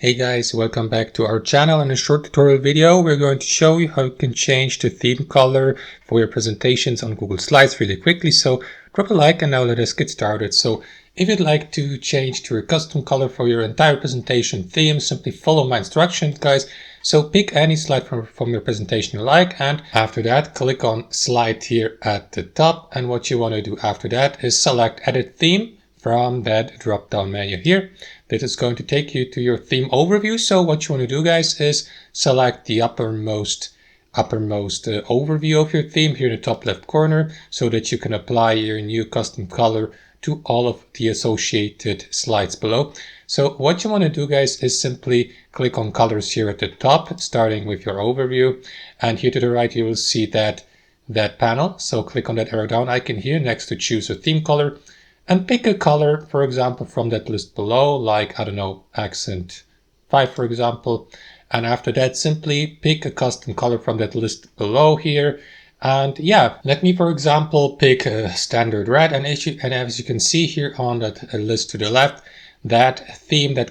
Hey guys, welcome back to our channel. In a short tutorial video, we're going to show you how you can change the theme color for your presentations on Google Slides really quickly. So drop a like and now let us get started. So if you'd like to change to a custom color for your entire presentation theme, simply follow my instructions, guys. So pick any slide from your presentation you like, and after that, click on slide here at the top. And what you want to do after that is select edit theme from that drop down menu here. This is going to take you to your theme overview. So what you want to do, guys, is select the uppermost overview of your theme here in the top left corner so that you can apply your new custom color to all of the associated slides below. So what you want to do, guys, is simply click on colors here at the top, starting with your overview. And here to the right, you will see that panel. So click on that arrow down icon here next to choose a theme color. And pick a color, for example, from that list below, like, I don't know, accent 5, for example. And after that, simply pick a custom color from that list below here. And yeah, let me, for example, pick a standard red. And as you can see here on that list to the left, that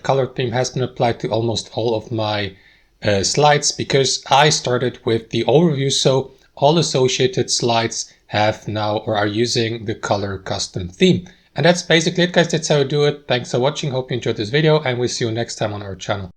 color theme has been applied to almost all of my slides because I started with the overview. So all associated slides have now or are using the color custom theme. And that's basically it, guys. That's how you do it. Thanks for watching. Hope you enjoyed this video, and we'll see you next time on our channel.